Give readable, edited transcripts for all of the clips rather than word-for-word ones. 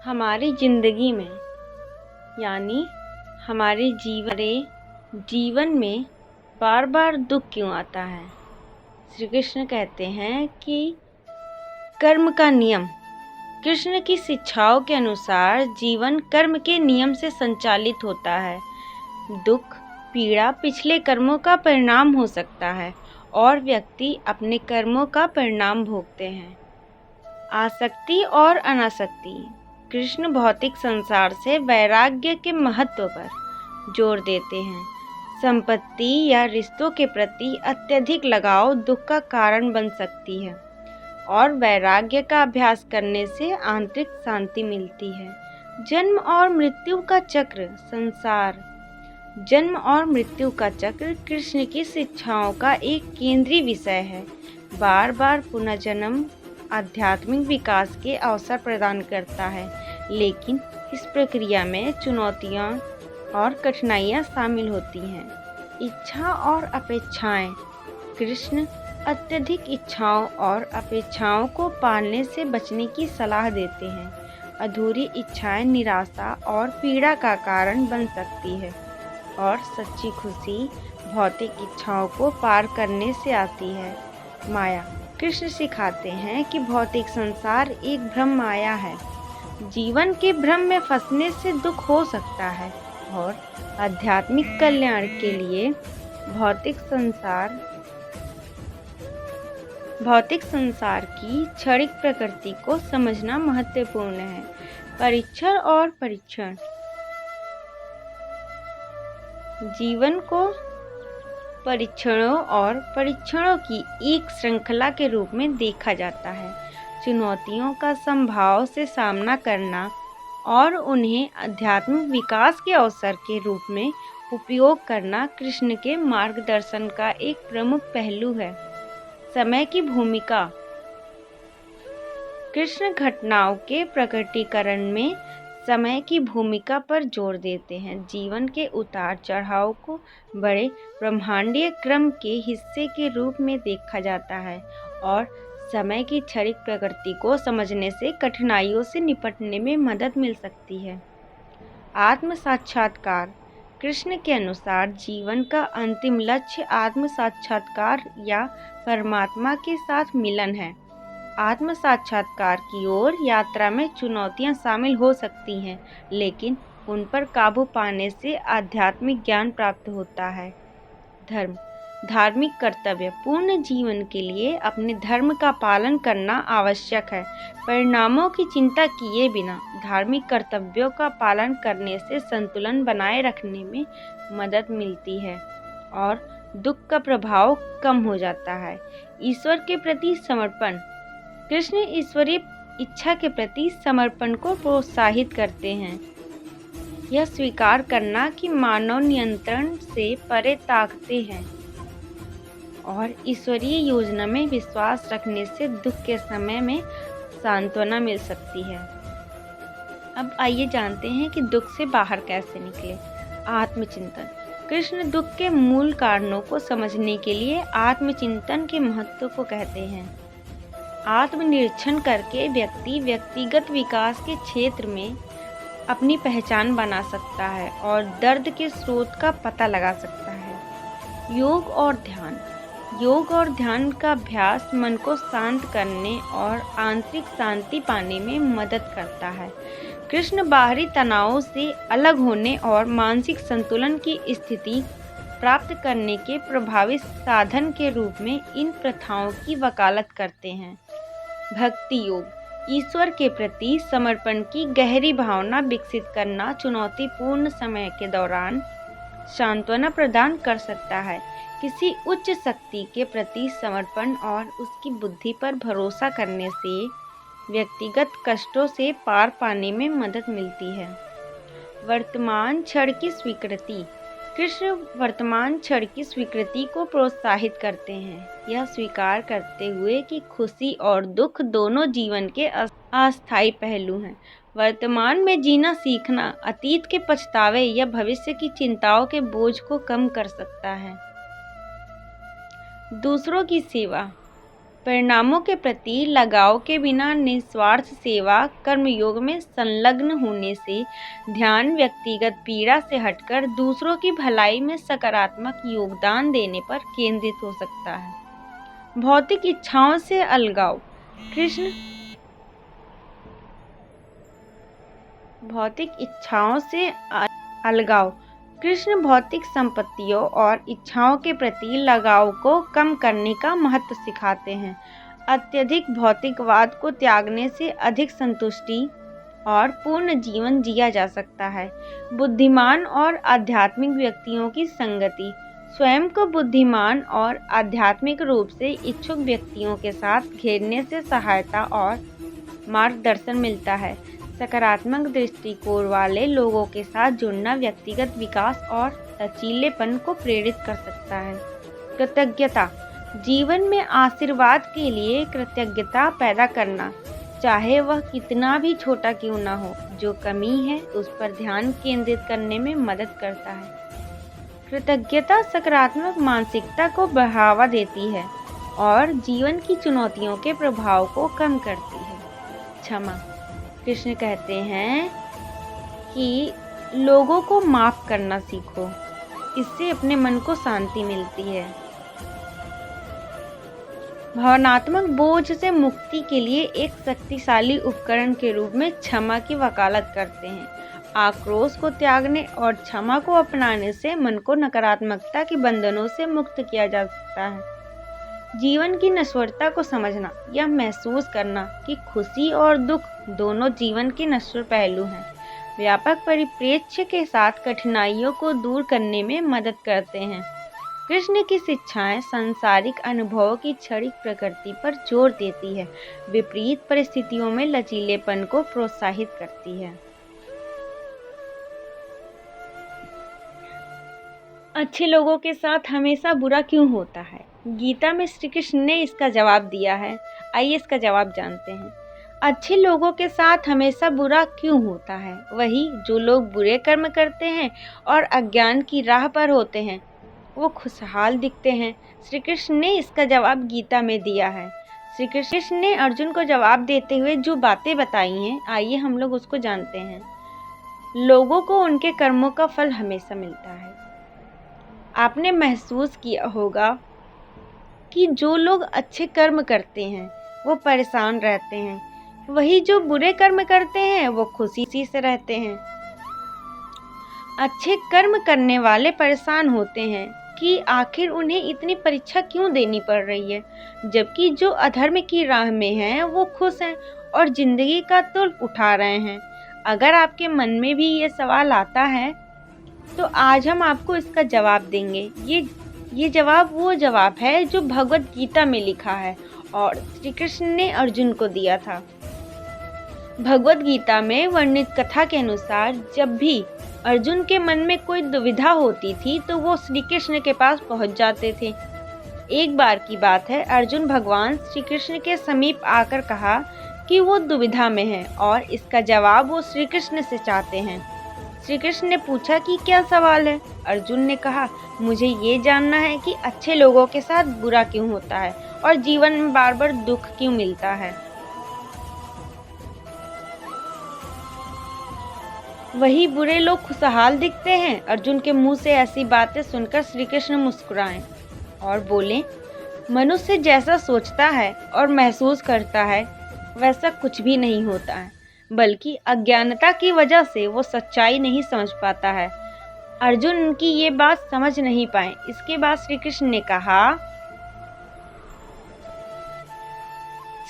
हमारी ज़िंदगी में यानी हमारे जीवन में बार बार दुख क्यों आता है। श्री कृष्ण कहते हैं कि कर्म का नियम। कृष्ण की शिक्षाओं के अनुसार जीवन कर्म के नियम से संचालित होता है। दुख पीड़ा पिछले कर्मों का परिणाम हो सकता है और व्यक्ति अपने कर्मों का परिणाम भोगते हैं। आसक्ति और अनासक्ति। कृष्ण भौतिक संसार से वैराग्य के महत्व पर जोर देते हैं। संपत्ति या रिश्तों के प्रति अत्यधिक लगाव दुख का कारण बन सकती है और वैराग्य का अभ्यास करने से आंतरिक शांति मिलती है। जन्म और मृत्यु का चक्र। जन्म और मृत्यु का चक्र कृष्ण की शिक्षाओं का एक केंद्रीय विषय है। बार बार पुनर्जन्म आध्यात्मिक विकास के अवसर प्रदान करता है, लेकिन इस प्रक्रिया में चुनौतियां और कठिनाइयां शामिल होती हैं। इच्छा और अपेक्षाएं। कृष्ण अत्यधिक इच्छाओं और अपेक्षाओं को पालने से बचने की सलाह देते हैं। अधूरी इच्छाएं निराशा और पीड़ा का कारण बन सकती है और सच्ची खुशी भौतिक इच्छाओं को पार करने से आती है। माया। कृष्ण सिखाते हैं कि भौतिक संसार एक भ्रम माया है। जीवन के भ्रम में फंसने से दुख हो सकता है और आध्यात्मिक कल्याण के लिए भौतिक संसार की क्षणिक प्रकृति को समझना महत्वपूर्ण है। परीक्षण और परीक्षण। जीवन को परीक्षणों और परीक्षणों की एक श्रृंखला के रूप में देखा जाता है। चुनौतियों का संभाव से सामना करना और उन्हें आध्यात्मिक विकास के अवसर के रूप में उपयोग करना कृष्ण के मार्गदर्शन का एक प्रमुख पहलू है। समय की भूमिका। कृष्ण घटनाओं के प्रकटीकरण में समय की भूमिका पर जोर देते हैं। जीवन के उतार चढ़ाव को बड़े ब्रह्मांडीय क्रम के हिस्से के रूप में देखा जाता है और समय की क्षणिक प्रकृति को समझने से कठिनाइयों से निपटने में मदद मिल सकती है। आत्म साक्षात्कार। कृष्ण के अनुसार जीवन का अंतिम लक्ष्य आत्म साक्षात्कार या परमात्मा के साथ मिलन है। आत्म साक्षात्कार की ओर यात्रा में चुनौतियां शामिल हो सकती हैं, लेकिन उन पर काबू पाने से आध्यात्मिक ज्ञान प्राप्त होता है। धर्म। धार्मिक कर्तव्य। पूर्ण जीवन के लिए अपने धर्म का पालन करना आवश्यक है। परिणामों की चिंता किए बिना धार्मिक कर्तव्यों का पालन करने से संतुलन बनाए रखने में मदद मिलती है और दुख का प्रभाव कम हो जाता है। ईश्वर के प्रति समर्पण। कृष्ण ईश्वरीय इच्छा के प्रति समर्पण को प्रोत्साहित करते हैं। यह स्वीकार करना कि मानव नियंत्रण से परे ताकतें हैं और ईश्वरीय योजना में विश्वास रखने से दुख के समय में सांत्वना मिल सकती है। अब आइए जानते हैं कि दुख से बाहर कैसे निकले। आत्मचिंतन। कृष्ण दुख के मूल कारणों को समझने के लिए आत्मचिंतन के महत्व को कहते हैं। आत्मनिरीक्षण करके व्यक्ति व्यक्तिगत विकास के क्षेत्र में अपनी पहचान बना सकता है और दर्द के स्रोत का पता लगा सकता है। योग और ध्यान। योग और ध्यान का अभ्यास मन को शांत करने और आंतरिक शांति पाने में मदद करता है। कृष्ण बाहरी तनावों से अलग होने और मानसिक संतुलन की स्थिति प्राप्त करने के प्रभावी साधन के रूप में इन प्रथाओं की वकालत करते हैं। भक्ति योग। ईश्वर के प्रति समर्पण की गहरी भावना विकसित करना चुनौतीपूर्ण समय के दौरान सांत्वना प्रदान कर सकता है। किसी उच्च शक्ति के प्रति समर्पण और उसकी बुद्धि पर भरोसा करने से व्यक्तिगत कष्टों से पार पाने में मदद मिलती है। वर्तमान क्षण की स्वीकृति। कृष्ण वर्तमान क्षण की स्वीकृति को प्रोत्साहित करते हैं, यह स्वीकार करते हुए कि खुशी और दुख दोनों जीवन के अस्थायी पहलू हैं। वर्तमान में जीना सीखना अतीत के पछतावे या भविष्य की चिंताओं के बोझ को कम कर सकता है। दूसरों की सेवा। परिणामों के प्रति लगाव के बिना निस्वार्थ सेवा कर्मयोग में संलग्न होने से ध्यान व्यक्तिगत पीड़ा से हटकर दूसरों की भलाई में सकारात्मक योगदान देने पर केंद्रित हो सकता है। भौतिक इच्छाओं से अलगाव। कृष्ण भौतिक इच्छाओं से अलगाव कृष्ण भौतिक संपत्तियों और इच्छाओं के प्रति लगाव को कम करने का महत्व सिखाते हैं। अत्यधिक भौतिकवाद को त्यागने से अधिक संतुष्टि और पूर्ण जीवन जिया जा सकता है। बुद्धिमान और आध्यात्मिक व्यक्तियों की संगति। स्वयं को बुद्धिमान और आध्यात्मिक रूप से इच्छुक व्यक्तियों के साथ घेरने से सहायता और मार्गदर्शन मिलता है। सकारात्मक दृष्टिकोण वाले लोगों के साथ जुड़ना व्यक्तिगत विकास और लचीलेपन को प्रेरित कर सकता है। कृतज्ञता। जीवन में आशीर्वाद के लिए कृतज्ञता पैदा करना, चाहे वह कितना भी छोटा क्यों न हो, जो कमी है उस पर ध्यान केंद्रित करने में मदद करता है। कृतज्ञता सकारात्मक मानसिकता को बढ़ावा देती है और जीवन की चुनौतियों के प्रभाव को कम करती है। क्षमा। कृष्ण कहते हैं कि लोगों को माफ करना सीखो, इससे अपने मन को शांति मिलती है। भावनात्मक बोझ से मुक्ति के लिए एक शक्तिशाली उपकरण के रूप में क्षमा की वकालत करते हैं। आक्रोश को त्यागने और क्षमा को अपनाने से मन को नकारात्मकता के बंधनों से मुक्त किया जा सकता है। जीवन की नश्वरता को समझना, यह महसूस करना कि खुशी और दुख दोनों जीवन के नश्वर पहलू हैं, व्यापक परिप्रेक्ष्य के साथ कठिनाइयों को दूर करने में मदद करते हैं। कृष्ण की शिक्षाएं सांसारिक अनुभवों की क्षणिक प्रकृति पर जोर देती है, विपरीत परिस्थितियों में लचीलेपन को प्रोत्साहित करती है। अच्छे लोगों के साथ हमेशा बुरा क्यों होता है? गीता में श्री कृष्ण ने इसका जवाब दिया है। आइए इसका जवाब जानते हैं। अच्छे लोगों के साथ हमेशा बुरा क्यों होता है? वही जो लोग बुरे कर्म करते हैं और अज्ञान की राह पर होते हैं, वो खुशहाल दिखते हैं। श्री कृष्ण ने इसका जवाब गीता में दिया है। श्री कृष्ण ने अर्जुन को जवाब देते हुए जो बातें बताई हैं, आइए हम लोग उसको जानते हैं। लोगों को उनके कर्मों का फल हमेशा मिलता है। आपने महसूस किया होगा कि जो लोग अच्छे कर्म करते हैं वो परेशान रहते हैं, वही जो बुरे कर्म करते हैं वो खुशी से रहते हैं। अच्छे कर्म करने वाले परेशान होते हैं कि आखिर उन्हें इतनी परीक्षा क्यों देनी पड़ रही है, जबकि जो अधर्म की राह में हैं वो खुश हैं और जिंदगी का तुल्फ उठा रहे हैं। अगर आपके मन में भी ये सवाल आता है तो आज हम आपको इसका जवाब देंगे। ये जवाब वो जवाब है जो भगवत गीता में लिखा है और श्री कृष्ण ने अर्जुन को दिया था। भगवत गीता में वर्णित कथा के अनुसार जब भी अर्जुन के मन में कोई दुविधा होती थी तो वो श्री कृष्ण के पास पहुंच जाते थे। एक बार की बात है, अर्जुन भगवान श्री कृष्ण के समीप आकर कहा कि वो दुविधा में है और इसका जवाब वो श्री कृष्ण से चाहते हैं। श्री कृष्ण ने पूछा कि क्या सवाल है? अर्जुन ने कहा, मुझे ये जानना है कि अच्छे लोगों के साथ बुरा क्यों होता है और जीवन में बार बार दुख क्यों मिलता है। वही बुरे लोग खुशहाल दिखते हैं। अर्जुन के मुंह से ऐसी बातें सुनकर श्री कृष्ण मुस्कुराए और बोले, मनुष्य जैसा सोचता है और महसूस करता है वैसा कुछ भी नहीं होता है, बल्कि अज्ञानता की वजह से वो सच्चाई नहीं समझ पाता है। अर्जुन उनकी ये बात समझ नहीं पाए। इसके बाद श्री कृष्ण ने कहा,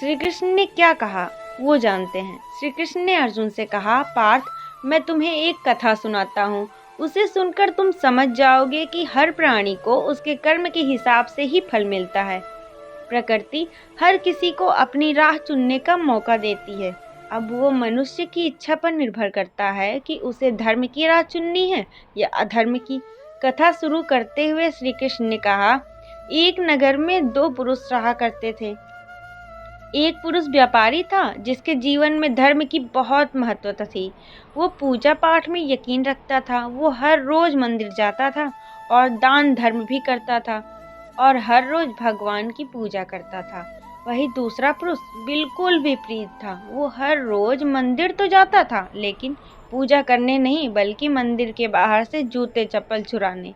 श्री कृष्ण ने क्या कहा वो जानते हैं। श्री कृष्ण ने अर्जुन से कहा, पार्थ, मैं तुम्हें एक कथा सुनाता हूँ, उसे सुनकर तुम समझ जाओगे कि हर प्राणी को उसके कर्म के हिसाब से ही फल मिलता है। प्रकृति हर किसी को अपनी राह चुनने का मौका देती है। अब वो मनुष्य की इच्छा पर निर्भर करता है कि उसे धर्म की राह चुननी है या अधर्म की। कथा शुरू करते हुए श्री कृष्ण ने कहा, एक नगर में दो पुरुष रहा करते थे। एक पुरुष व्यापारी था जिसके जीवन में धर्म की बहुत महत्वता थी। वो पूजा पाठ में यकीन रखता था। वो हर रोज मंदिर जाता था और दान धर्म भी करता था और हर रोज भगवान की पूजा करता था। वही दूसरा पुरुष बिल्कुल विपरीत था। वो हर रोज मंदिर तो जाता था, लेकिन पूजा करने नहीं, बल्कि मंदिर के बाहर से जूते चप्पल चुराने।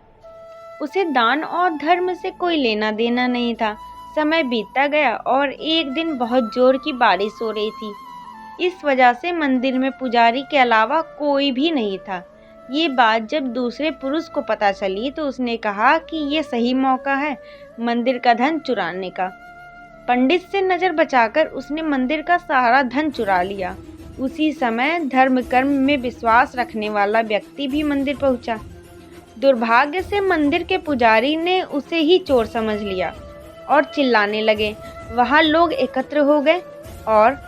उसे दान और धर्म से कोई लेना देना नहीं था। समय बीतता गया और एक दिन बहुत जोर की बारिश हो रही थी। इस वजह से मंदिर में पुजारी के अलावा कोई भी नहीं था। ये बात जब दूसरे पुरुष को पता चली तो उसने कहा कि ये सही मौका है मंदिर का धन चुराने का। पंडित से नजर बचाकर उसने मंदिर का सारा धन चुरा लिया। उसी समय धर्म कर्म में विश्वास रखने वाला व्यक्ति भी मंदिर पहुंचा। दुर्भाग्य से मंदिर के पुजारी ने उसे ही चोर समझ लिया और चिल्लाने लगे। वहां लोग एकत्र हो गए और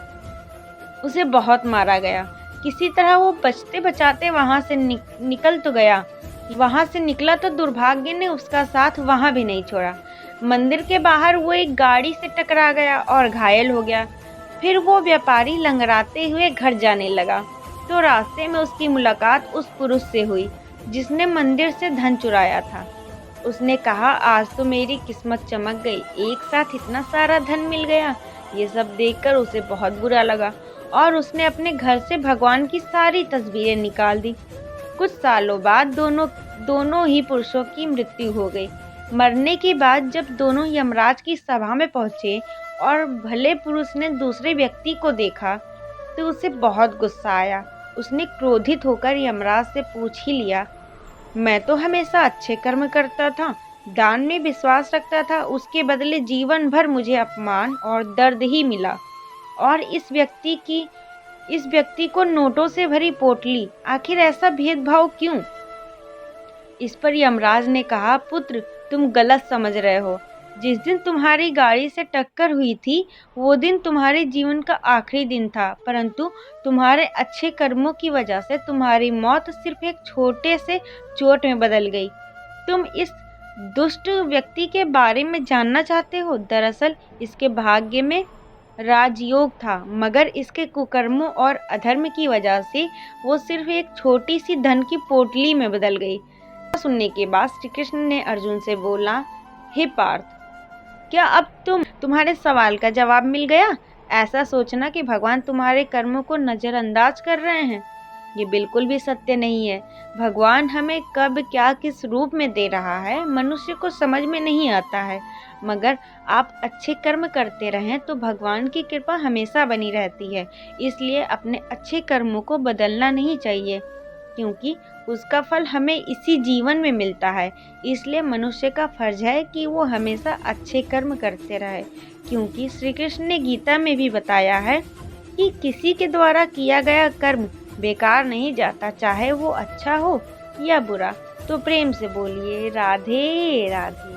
उसे बहुत मारा गया। किसी तरह वो बचते बचाते वहां से निकल तो गया। वहां से निकला तो दुर्भाग्य ने उसका साथ वहां भी नहीं छोड़ा। मंदिर के बाहर वो एक गाड़ी से टकरा गया और घायल हो गया। फिर वो व्यापारी लंगड़ाते हुए घर जाने लगा तो रास्ते में उसकी मुलाकात उस पुरुष से हुई जिसने मंदिर से धन चुराया था। उसने कहा, आज तो मेरी किस्मत चमक गई, एक साथ इतना सारा धन मिल गया। ये सब देखकर उसे बहुत बुरा लगा और उसने अपने घर से भगवान की सारी तस्वीरें निकाल दी। कुछ सालों बाद दोनों ही पुरुषों की मृत्यु हो गई। मरने के बाद जब दोनों यमराज की सभा में पहुंचे और भले पुरुष ने दूसरे व्यक्ति को देखा तो उसे बहुत गुस्सा आया। उसने क्रोधित होकर यमराज से पूछ ही लिया, मैं तो हमेशा अच्छे कर्म करता था, दान में विश्वास रखता था, उसके बदले जीवन भर मुझे अपमान और दर्द ही मिला। और इस व्यक्ति को नोटों से भरी पोटली, आखिर ऐसा भेदभाव क्यों? इस पर यमराज ने कहा, पुत्र, तुम गलत समझ रहे हो। जिस दिन तुम्हारी गाड़ी से टक्कर हुई थी वो दिन तुम्हारे जीवन का आखिरी दिन था, परंतु तुम्हारे अच्छे कर्मों की वजह से तुम्हारी मौत सिर्फ एक छोटे से चोट में बदल गई। तुम इस दुष्ट व्यक्ति के बारे में जानना चाहते हो? दरअसल इसके भाग्य में राजयोग था, मगर इसके कुकर्मों और अधर्म की वजह से वो सिर्फ एक छोटी सी धन की पोटली में बदल गई। सुनने के बाद श्री कृष्ण ने अर्जुन से बोला, हे पार्थ, क्या अब तुम्हारे सवाल का जवाब मिल गया? ऐसा सोचना कि भगवान तुम्हारे कर्मों को नजरअंदाज कर रहे हैं, ये बिल्कुल भी सत्य नहीं है। भगवान हमें कब क्या किस रूप में दे रहा है मनुष्य को समझ में नहीं आता है, मगर आप अच्छे कर्म करते रहें तो भगवान की कृपा हमेशा बनी रहती है। इसलिए अपने अच्छे कर्मों को बदलना नहीं चाहिए, क्योंकि उसका फल हमें इसी जीवन में मिलता है। इसलिए मनुष्य का फर्ज है कि वो हमेशा अच्छे कर्म करते रहे, क्योंकि श्री कृष्ण ने गीता में भी बताया है कि किसी के द्वारा किया गया कर्म बेकार नहीं जाता, चाहे वो अच्छा हो या बुरा। तो प्रेम से बोलिए, राधे राधे।